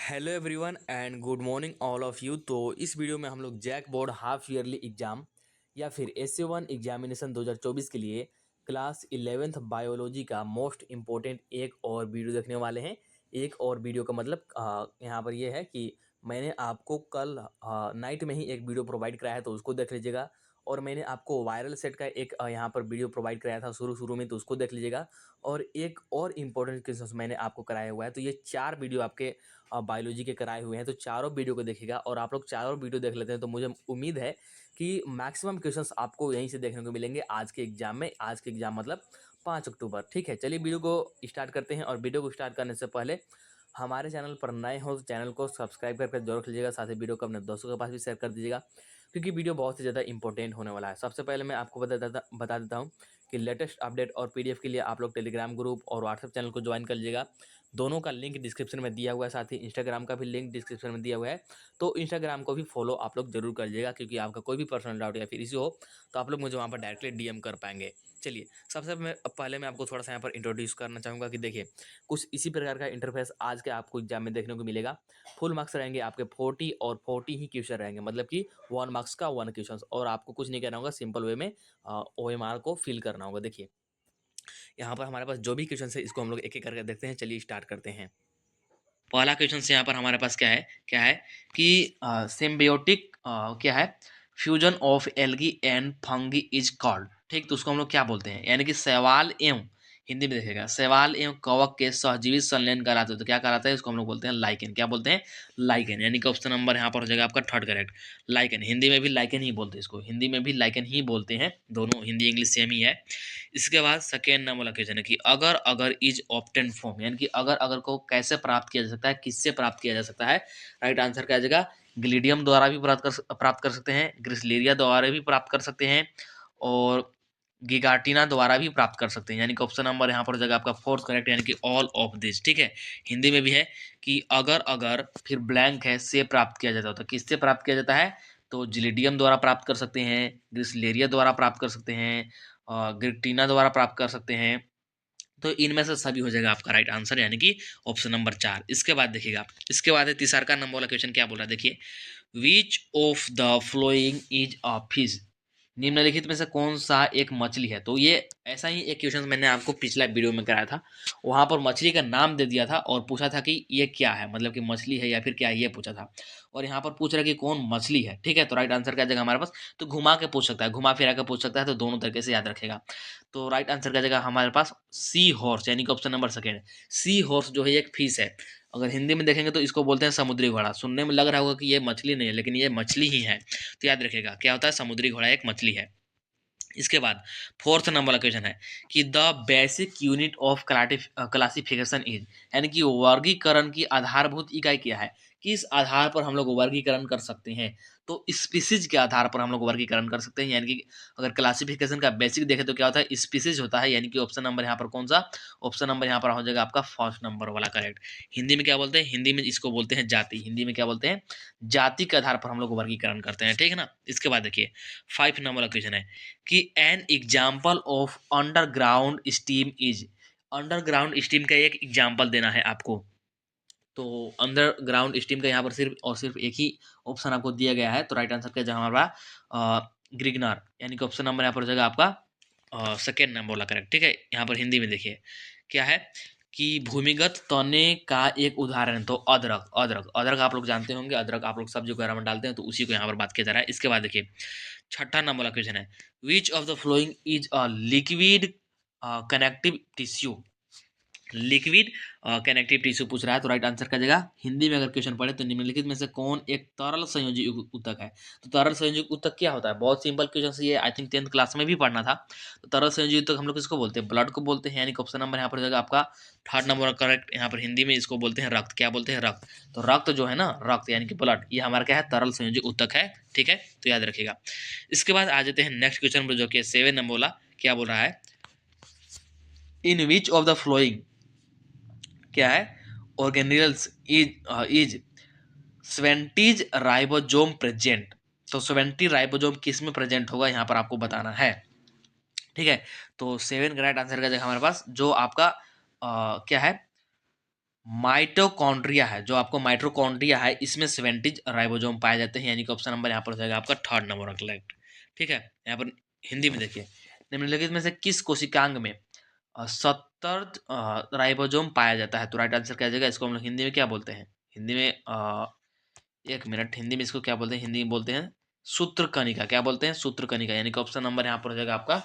Hello everyone and good morning all of you. तो इस video में हम लोग JAC board half yearly exam या फिर एसए1 एग्जामिनेशन 2024 के लिए क्लास 11th बायोलॉजी का मोस्ट इम्पोर्टेंट एक और वीडियो देखने वाले हैं। एक और वीडियो का मतलब यहाँ पर ये है कि मैंने आपको कल नाइट में ही एक वीडियो प्रोवाइड कराया है, तो उसको देख लीजिएगा। और मैंने आपको वायरल सेट का एक यहाँ पर वीडियो प्रोवाइड कराया था शुरू में, तो उसको देख लीजिएगा। और एक और इम्पोर्टेंट क्वेश्चन मैंने आपको कराया हुआ है। तो ये 4 वीडियो आपके बायोलॉजी के कराए हुए हैं, तो चारों वीडियो को देखिएगा। और आप लोग चारों वीडियो देख लेते हैं तो मुझे उम्मीद है कि मैक्सिमम क्वेश्चंस आपको यहीं से देखने को मिलेंगे आज के एग्जाम में। आज के एग्जाम मतलब 5 अक्टूबर। ठीक है, चलिए वीडियो को स्टार्ट करते हैं। और वीडियो को स्टार्ट करने से पहले हमारे चैनल पर नए हो तो चैनल को सब्सक्राइब करके जरूर रख लीजिएगा। साथ ही वीडियो को अपने दोस्तों के पास भी शेयर कर दीजिएगा, क्योंकि वीडियो बहुत ही ज़्यादा इंपॉर्टेंट होने वाला है। सबसे पहले मैं आपको बता देता हूँ कि लेटेस्ट अपडेट और पीडीएफ के लिए आप लोग टेलीग्राम ग्रुप और व्हाट्सएप चैनल को ज्वाइन कर लीजिएगा। दोनों का लिंक डिस्क्रिप्शन में दिया हुआ है, साथ ही इंस्टाग्राम का भी लिंक डिस्क्रिप्शन में दिया हुआ है। तो इंस्टाग्राम को भी फॉलो आप लोग जरूर कर लीजिएगा, क्योंकि आपका कोई भी पर्सनल डाउट या फिर इशू हो तो आप लोग मुझे वहाँ पर डायरेक्टली डीएम कर पाएंगे। चलिए, सबसे पहले मैं आपको थोड़ा सा यहाँ पर इंट्रोड्यूस करना चाहूँगा कि देखिए, कुछ इसी प्रकार का इंटरफेस आज के आपको एग्जाम में देखने को मिलेगा। फुल मार्क्स रहेंगे आपके 40 और 40 ही क्वेश्चन रहेंगे, मतलब कि 1 मार्क्स का 1 क्वेश्चन। और आपको कुछ नहीं करना होगा, सिंपल वे में OMR को फिल करना होगा। देखिए, यहाँ पर हमारे पास जो भी क्वेश्चन है इसको हम लोग एक एक करके देखते हैं। चलिए स्टार्ट करते हैं। पहला क्वेश्चन से यहाँ पर हमारे पास क्या है कि सिम्बियोटिक क्या है, fusion of algae and fungi is called. ठीक, तो उसको हम लोग क्या बोलते हैं, यानी कि शैवाल एवं, हिंदी में देखेगा, शैवाल एवं कवक के सहजीवी संलयन कहलाते हैं। तो क्या कहलाता है, इसको हम लोग बोलते हैं लाइकेन। क्या बोलते हैं, लाइकेन। यानी कि ऑप्शन नंबर यहाँ पर हो जाएगा आपका थर्ड करेक्ट, लाइकेन। हिंदी में भी लाइकेन ही बोलते हैं इसको, हिंदी में भी लाइकेन ही बोलते हैं, दोनों हिंदी इंग्लिश सेम ही है। इसके बाद सेकेंड नंबर क्वेश्चन है कि अगर अगर इज ऑप्टेन फॉर्म, यानी कि अगर अगर को कैसे प्राप्त किया जा सकता है, किससे प्राप्त किया जा सकता है। राइट आंसर क्या आ जाएगा, ग्लिडियम द्वारा भी प्राप्त कर सकते हैं, ग्रिसलेरिया द्वारा भी प्राप्त कर सकते हैं, और गिगाटिना द्वारा भी प्राप्त कर सकते हैं। यानी कि ऑप्शन नंबर यहाँ पर हो जाएगा आपका फोर्थ करेक्ट, यानी कि ऑल ऑफ दिस। ठीक है, हिंदी में भी है कि अगर अगर फिर ब्लैंक है से प्राप्त किया जाता है, तो किससे प्राप्त किया जाता है, तो जिलिडियम द्वारा प्राप्त कर सकते हैं, ग्रिसलेरिया द्वारा प्राप्त कर सकते हैं, ग्रिटिना द्वारा प्राप्त कर सकते हैं। तो इनमें से सभी हो जाएगा आपका राइट आंसर, यानी कि ऑप्शन नंबर 4। इसके बाद देखिएगा, इसके बाद है तीसरा का नंबर वाला क्वेश्चन, क्या बोल रहा है देखिए, विच of the following is a fish. निम्नलिखित में से कौन सा एक मछली है। तो ये ऐसा ही एक क्वेश्चन मैंने आपको पिछला वीडियो में कराया था। वहां पर मछली का नाम दे दिया था और पूछा था कि ये क्या है, मतलब कि मछली है या फिर क्या है, ये पूछा था। और यहाँ पर पूछ रहा है कि कौन मछली है। ठीक है, तो राइट आंसर क्या जगह हमारे पास, तो घुमा के पूछ सकता है, घुमा फिरा के पूछ सकता है, तो दोनों तरीके से याद रखेगा। तो राइट आंसर क्या जगह हमारे पास सी हॉर्स, यानी कि option number second. Sea horse जो है एक फिश है। अगर हिंदी में देखेंगे तो इसको बोलते हैं समुद्री घोड़ा। सुनने में लग रहा होगा कि ये मछली नहीं है, लेकिन ये मछली ही है। तो याद रखेगा क्या होता है, समुद्री घोड़ा एक मछली है। इसके बाद फोर्थ नंबर का क्वेश्चन है कि the basic unit of classification is, यानी कि वर्गीकरण की आधारभूत इकाई क्या है, किस आधार पर हम लोग वर्गीकरण कर सकते हैं। तो स्पीसीज के आधार पर हम लोग वर्गीकरण कर सकते हैं। यानी कि अगर क्लासिफिकेशन का बेसिक देखें तो क्या होता है, स्पीसीज होता है। यानी कि ऑप्शन नंबर यहाँ पर कौन सा, ऑप्शन नंबर यहाँ पर हो जाएगा आपका फर्स्ट नंबर वाला करेक्ट। हिंदी में क्या बोलते हैं, हिंदी में इसको बोलते हैं जाति। हिंदी में क्या बोलते हैं, जाति के आधार पर हम लोग वर्गीकरण करते हैं। ठीक है ना। इसके बाद देखिए 5 नंबर का क्वेश्चन है कि an example of underground steam is. Underground steam का एक एग्जाम्पल देना है आपको। तो अंडरग्राउंड स्टीम का यहाँ पर सिर्फ और सिर्फ एक ही ऑप्शन आपको दिया गया है। तो राइट आंसर क्या जहाँ हमारा ग्रिगनार, यानी कि ऑप्शन नंबर यहाँ पर हो जाएगा आपका सेकेंड नंबर वाला करेक्ट। ठीक है, यहाँ पर हिंदी में देखिए क्या है कि भूमिगत तने का एक उदाहरण, तो अदरक। अदरक अदरक आप लोग जानते होंगे, अदरक आप लोग सब्जी वगैरह में डालते हैं, तो उसी को यहाँ पर बात किया जा रहा है। इसके बाद देखिए छठा नंबर वाला क्वेश्चन है, विच of the following is a liquid connective tissue. Liquid connective tissue पूछ रहा है, तो राइट आंसर का जगह हिंदी में अगर क्वेश्चन पढ़े तो निम्नलिखित में से कौन एक तरल संयोजी ऊतक है। तो तरल संयोजी ऊतक क्या होता है, बहुत सिंपल क्वेश्चन है ये, आई थिंक 10th क्लास में भी पढ़ना था। तो तरल संयोजी ऊतक हम लोग किसको बोलते हैं, ब्लड को बोलते हैं। यानी कि ऑप्शन नंबर यहाँ पर हो जाएगा आपका थर्ड नंबर करेक्ट। यहाँ पर हिंदी में इसको बोलते हैं रक्त। क्या बोलते हैं, रक्त। तो रक्त जो है ना, रक्त यानी कि ब्लड, ये हमारा क्या है, तरल संयोजी ऊतक है। ठीक है, तो याद रखिएगा। इसके बाद आ जाते हैं नेक्स्ट क्वेश्चन पर, जो कि 7 नंबर वाला। क्या बोल रहा है, इन विच ऑफ द फ्लोइंग क्या है, ऑर्गेनिल्स इज 20 राइबोसोम प्रेजेंट। तो 20 राइबोसोम किस में प्रेजेंट होगा, यहाँ पर आपको बताना है। ठीक है, तो 7 का राइट आंसर का जगह हमारे पास जो आपका क्या है, माइटोकॉन्ड्रिया है, जो आपको माइटोकॉन्ड्रिया है, इसमें 70 राइबोसोम पाए जाते हैं, यानी कि ऑप्शन नंबर यहाँ पर हो जाएगा आपका थर्ड नंबर करेक्ट। ठीक है, यहाँ पर हिंदी में देखिए, निम्नलिखित में से किस कोशिकांग में 70 राइबोसोम पाया जाता है? तो राइट आंसर क्या आ जाएगा? इसको हम लोग हिंदी में क्या बोलते हैं? हिंदी में एक मिनट, हिंदी में इसको क्या बोलते हैं? हिंदी में बोलते हैं सूत्रकनिका। क्या बोलते हैं? सूत्रकनिका, यानी कि ऑप्शन नंबर यहाँ पर हो जाएगा आपका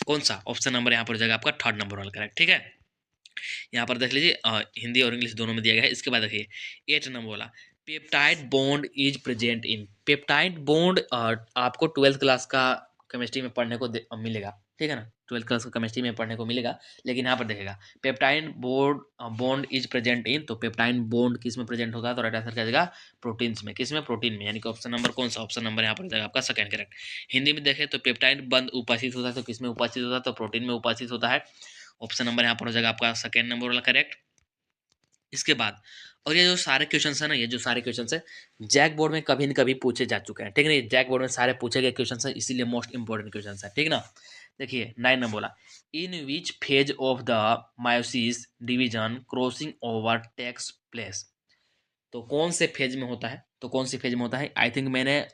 कौन सा? ऑप्शन नंबर यहाँ पर हो जाएगा आपका थर्ड नंबर वाला करेक्ट। ठीक है, यहाँ पर देख लीजिए हिंदी और इंग्लिश दोनों में दिया गया है। इसके बाद देखिए 8 नंबर वाला, peptide bond is present in. Peptide bond आपको 12th क्लास का केमिस्ट्री में पढ़ने को मिलेगा, ठीक है ना, 12th क्लास का केमिस्ट्री में पढ़ने को मिलेगा। लेकिन यहाँ पर देखेगा peptide bond bond is present in, तो पेप्टाइड बॉन्ड किस में प्रेजेंट होगा? तो राइट आंसर क्या जाएगा? प्रोटीन्स में। किस में? प्रोटीन में, यानी कि ऑप्शन नंबर कौन सा? ऑप्शन नंबर यहाँ पर जाएगा आपका सेकंड करेक्ट। हिंदी में देखें तो पेप्टाइड बंद उपस्थित होता है, तो किस में उपस्थित होता है? तो प्रोटीन में उपस्थित होता है। ऑप्शन नंबर यहाँ पर हो जाएगा आपका सेकेंड नंबर वाला करेक्ट। इसके बाद, और ये जो सारे क्वेश्चन है ना, ये जो सारे क्वेश्चन है जैक बोर्ड में कभी न कभी पूछे जा चुके हैं, ठीक है ना, जैक बोर्ड में सारे पूछे गए क्वेश्चन है, इसीलिए मोस्ट इंपॉर्टेंट क्वेश्चन है, ठीक ना। देखिए 9 नंबर बोला, in which phase of the meiosis division crossing over takes place. तो कौन से फेज में होता है? तो कौन सी फेज में होता है? आई थिंक मैंने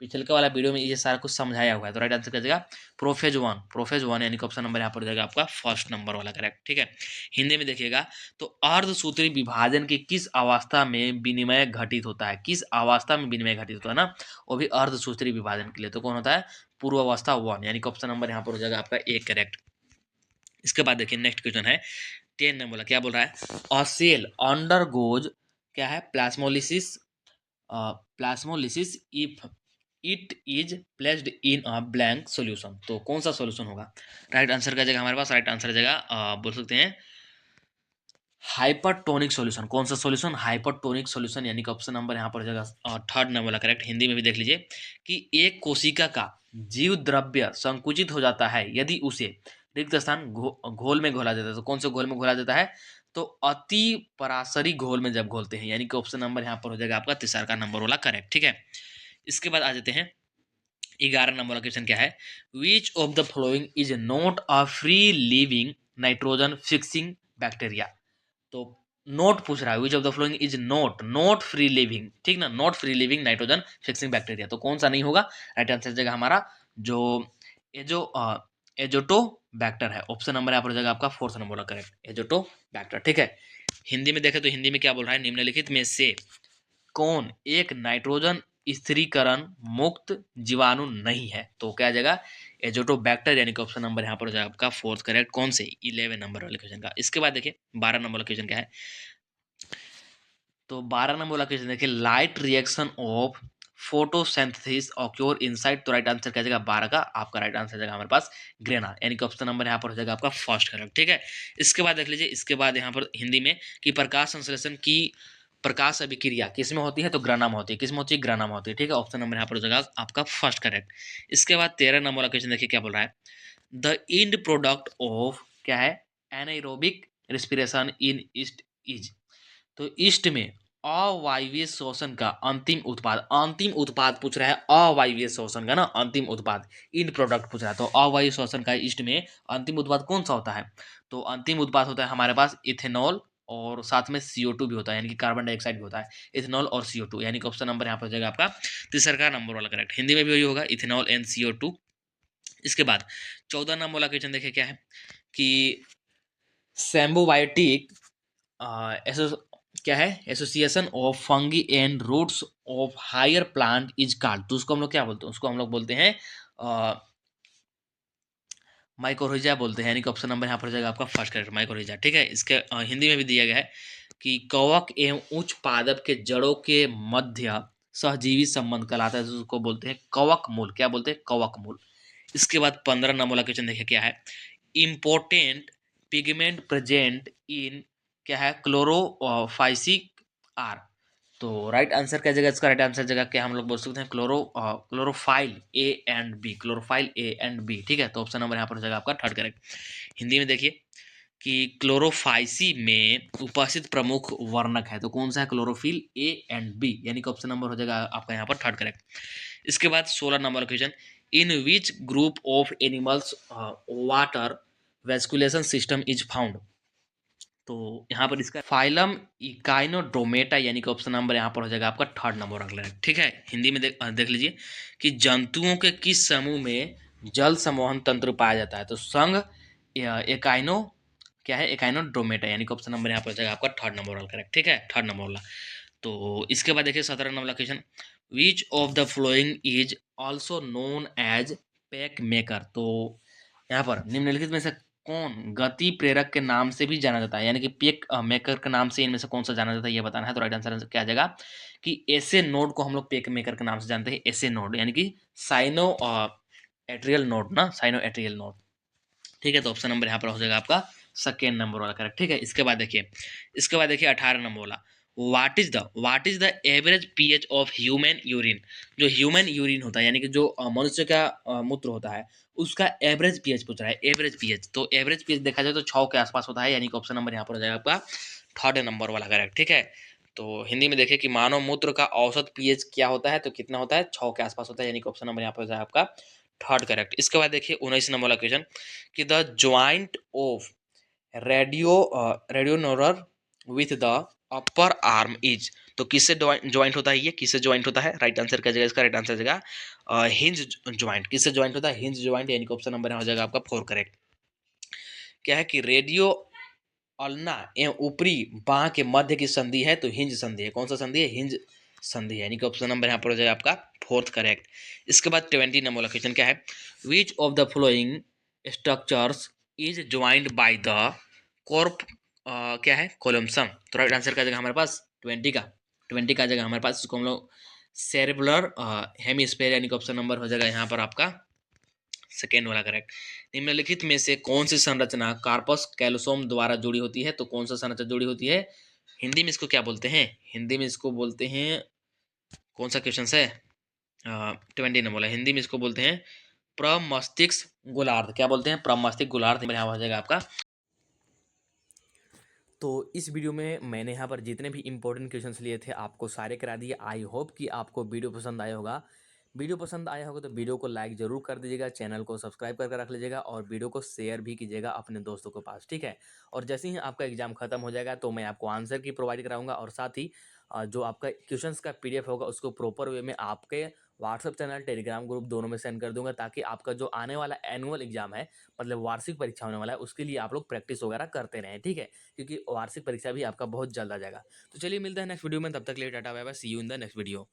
पिछले के वाला वीडियो में ये सारा कुछ समझाया हुआ है। तो राइट आंसर क्या जाएगा? Prophase one. प्रोफेज वन, यानी कि ऑप्शन नंबर यहाँ पर जाएगा आपका फर्स्ट नंबर वाला करेक्ट। ठीक है, हिंदी में देखिएगा तो अर्धसूत्री विभाजन की किस अवस्था में विनिमय घटित होता है? किस अवस्था में विनिमय घटित होता है ना, वो भी अर्धसूत्री विभाजन के लिए। तो कौन होता है? पूर्व अवस्था वन, यानी कि ऑप्शन नंबर यहाँ पर हो जाएगा आपका एक करेक्ट। इसके बाद देखिए नेक्स्ट क्वेश्चन है 10 नंबर बोला, क्या बोल रहा है? अ सेल अंडरगोज क्या है? Plasmolysis. Plasmolysis if it is placed in a blank solution. तो कौन सा सॉल्यूशन होगा? राइट आंसर का जगह हमारे पास राइट आंसर जगह बोल सकते हैं हाइपरटोनिक सॉल्यूशन। कौन सा सॉल्यूशन? हाइपरटोनिक सॉल्यूशन, यानी कि ऑप्शन नंबर यहाँ पर जगह थर्ड नंबर वाला करेक्ट। हिंदी में भी देख लीजिए कि एक कोशिका का जीव द्रव्य संकुचित हो जाता है यदि उसे रिक्त स्थान घोल में घोला जाता है। तो कौन से घोल में घोला जाता है? तो अति पराशरी घोल में जब घोलते हैं, यानी कि ऑप्शन नंबर यहाँ पर हो जाएगा आपका तीसरा का नंबर वाला करेक्ट। ठीक है, इसके बाद आ जाते हैं 11 नंबर वाला क्वेश्चन क्या है? विच of the following is not a free living nitrogen fixing bacteria. तो नोट पूछ रहा है, विच of the following is not not free living, ठीक ना, not free living nitrogen fixing bacteria. तो कौन सा नहीं होगा? राइट आंसर जगह हमारा जो एजो एजोटो बैक्टर है। ऑप्शन नंबर यहाँ पर हो जाएगा आपका फोर्थ नंबर वाला करेक्ट, एजोटो बैक्टर। ठीक है, हिंदी में देखें तो हिंदी में क्या बोल रहा है? निम्नलिखित में से कौन एक नाइट्रोजन स्थिरीकरण मुक्त जीवाणु नहीं है? तो क्या आ जाएगा? एजोटोबैक्टर, यानी कि ऑप्शन नंबर यहाँ पर हो जाएगा आपका फोर्थ करेक्ट। कौन से? 11 नंबर वाले क्वेश्चन का। इसके बाद देखिए 12 नंबर वाला क्वेश्चन क्या है? तो 12 नंबर वाला क्वेश्चन देखिए, light reaction of photosynthesis occur inside. तो राइट आंसर क्या जाएगा? 12 का आपका राइट आंसर जाएगा हमारे पास ग्रेना, यानी कि ऑप्शन नंबर यहाँ पर हो जाएगा आपका फर्स्ट करेक्ट। ठीक है, इसके बाद देख लीजिए, इसके बाद यहाँ पर हिंदी में कि प्रकाश संश्लेषण की प्रकाश अभिक्रिया किस में होती है? तो ग्राना में होती है। किस में होती है? ग्राना में होती है। ठीक है, ऑप्शन नंबर यहाँ पर हो जाएगा आपका फर्स्ट करेक्ट। इसके बाद 13 नंबर वाला क्वेश्चन देखिए क्या बोल रहा है? द एंड प्रोडक्ट ऑफ क्या है? एनाएरोबिक रेस्पिरेशन इन ईस्ट इज। तो ईस्ट में अवायवीय श्वसन का अंतिम उत्पाद, अंतिम उत्पाद पूछ रहा है, अवायवीय श्वसन का ना अंतिम उत्पाद, इन प्रोडक्ट पूछ रहा है। तो अवायवीय श्वसन का ईस्ट में अंतिम उत्पाद कौन सा होता है? तो अंतिम उत्पाद होता है हमारे पास इथेनॉल, और साथ में CO2 भी होता है, यानी कि कार्बन डाइऑक्साइड भी होता है। इथेनॉल और CO2, यानी कि ऑप्शन नंबर यहाँ पर हो जाएगा आपका तीसरा का नंबर वाला करेक्ट। हिंदी में भी वही होगा, इथेनॉल एंड CO2। इसके बाद 14 नंबर वाला क्वेश्चन देखिए क्या है कि सेम्बोबायोटिक क्या है? Association of fungi and roots of higher plant is called. तो उसको हम लोग क्या बोलते हैं? उसको हम लोग बोलते हैं माइकोरहिजा बोलते हैं, यानी कि ऑप्शन नंबर यहाँ पर हो जाएगा आपका फर्स्ट करेक्ट, माइकोरहिजा। ठीक है, इसके हिंदी में भी दिया गया है कि कवक एवं उच्च पादप के जड़ों के मध्य सहजीवी संबंध कहलाता है, तो उसको बोलते हैं कवक मूल। क्या बोलते हैं? कवक मूल। इसके बाद 15 नंबर वाला क्वेश्चन देखिए क्या है? इम्पोर्टेंट पिगमेंट प्रेजेंट इन क्या है? क्लोरोफाइसिक आर। तो राइट आंसर क्या जगह? इसका राइट आंसर जगह क्या हम लोग बोल सकते हैं? Chlorophyll A and B, chlorophyll A and B. ठीक है, तो ऑप्शन नंबर यहाँ पर हो जाएगा आपका थर्ड करेक्ट। हिंदी में देखिए कि क्लोरोफाइसी में उपस्थित प्रमुख वर्णक है, तो कौन सा है? क्लोरोफिल ए एंड बी, यानी कि ऑप्शन नंबर हो जाएगा आपका यहाँ पर थर्ड करेक्ट। इसके बाद 16 number question, in which group of animals water vascular system is found. तो यहाँ पर इसका फाइलम इकाइनोड्रोमेटा यानी कि ऑप्शन नंबर यहाँ पर हो जाएगा आपका थर्ड नंबर अगला, ठीक है। हिंदी में देख लीजिए कि जंतुओं के किस समूह में जल संवहन तंत्र पाया जाता है। तो संघ एकाइनो क्या है, एकाइनोड्रोमेटा यानी कि ऑप्शन नंबर यहाँ पर हो जाएगा आपका थर्ड नंबर वाला करेक्ट, ठीक है, थर्ड नंबर वाला। तो इसके बाद देखिए 17 number question, which of the following is also known as pacemaker. तो यहाँ पर निम्नलिखित में से कौन गति प्रेरक के नाम से भी जाना जाता है, यानी कि पेक मेकर के नाम से इनमें से कौन सा जाना जाता है ये बताना है। तो राइट आंसर क्या आ जाएगा कि ऐसे नोड को हम लोग पेक मेकर के नाम से जानते हैं, ऐसे नोड यानी कि साइनो एट्रियल नोड ना, साइनो एट्रियल नोड, ठीक है। तो ऑप्शन नंबर यहाँ पर हो जाएगा आपका सेकेंड नंबर वाला करेक्ट, ठीक है। इसके बाद देखिए 18 नंबर वाला, what is the average pH of human urine. जो ह्यूमन यूरिन होता है यानी कि जो मनुष्य का मूत्र होता है, उसका एवरेज पीएच पूछ रहा है, एवरेज पीएच। तो एवरेज पीएच देखा जाए तो 6 के आसपास होता है, यानी कि ऑप्शन नंबर यहाँ पर हो जाएगा आपका थर्ड नंबर वाला करेक्ट, ठीक है। तो हिंदी में देखिए कि मानव मूत्र का औसत पीएच क्या होता है, तो कितना होता है, 6 के आसपास होता है, यानी कि ऑप्शन नंबर यहाँ पर हो जाएगा आपका थर्ड करेक्ट। इसके बाद देखिए 19 नंबर वाला क्वेश्चन कि the joint of radioulnar with the upper arm is. तो किससे ज्वाइंट होता है, ये किससे ज्वाइंट होता है, राइट आंसर क्या जाएगा इसका, राइट आंसर जाएगा हिंज ज्वाइंट। किससे ज्वाइंट होता है, हिंज ज्वाइंट, यानी कि ऑप्शन नंबर हो जाएगा आपका 4 करेक्ट। क्या है कि रेडियो अल्ना एवं ऊपरी बाह के मध्य की संधि है, तो हिंज संधि है। कौन सा संधि है, हिंज संधि है, यानी कि ऑप्शन नंबर यहाँ पर हो जाएगा आपका फोर्थ करेक्ट। इसके बाद 20 नंबर क्वेश्चन क्या है, विच of the flowing structures is joined by the Corp क्या है, कोलम्सम। तो राइट आंसर का जगह हमारे पास 20 का जगह हमारे पास, इसको हम लोग सेरेब्रल हेमिस्फेयर यानी कि ऑप्शन नंबर हो जाएगा यहाँ पर आपका सेकेंड वाला करेक्ट। निम्नलिखित में से कौन सी संरचना कार्पस कैल्सोम द्वारा जुड़ी होती है। तो कौन सा संरचना जुड़ी होती है, हिंदी में इसको क्या बोलते हैं, हिंदी में इसको बोलते हैं, कौन सा क्वेश्चन है, 20 नंबर, हिंदी में इसको बोलते हैं प्रमस्तिष्क गोलार्ध। क्या बोलते हैं, प्रमस्तिष्क गोलार्ध, यहाँ हो जाएगा आपका। तो इस वीडियो में मैंने यहाँ पर जितने भी इंपॉर्टेंट क्वेश्चंस लिए थे आपको सारे करा दिए। आई होप कि आपको वीडियो पसंद आया होगा। वीडियो पसंद आया होगा तो वीडियो को लाइक जरूर कर दीजिएगा, चैनल को सब्सक्राइब करके रख लीजिएगा और वीडियो को शेयर भी कीजिएगा अपने दोस्तों के पास, ठीक है। और जैसे ही आपका एग्जाम खत्म हो जाएगा तो मैं आपको आंसर की प्रोवाइड कराऊंगा और साथ ही जो आपका क्वेश्चंस का पीडीएफ होगा उसको प्रॉपर वे में आपके व्हाट्सएप चैनल, टेलीग्राम ग्रुप दोनों में सेंड कर दूंगा, ताकि आपका जो आने वाला एनुअल एग्जाम है, मतलब वार्षिक परीक्षा होने वाला है, उसके लिए आप लोग प्रैक्टिस वगैरह करते रहें, ठीक है। क्योंकि वार्षिक परीक्षा भी आपका बहुत जल्द आ जाएगा। तो चलिए मिलते हैं नेक्स्ट वीडियो में, तब तक के लिए tata bye bye, see you in the next video.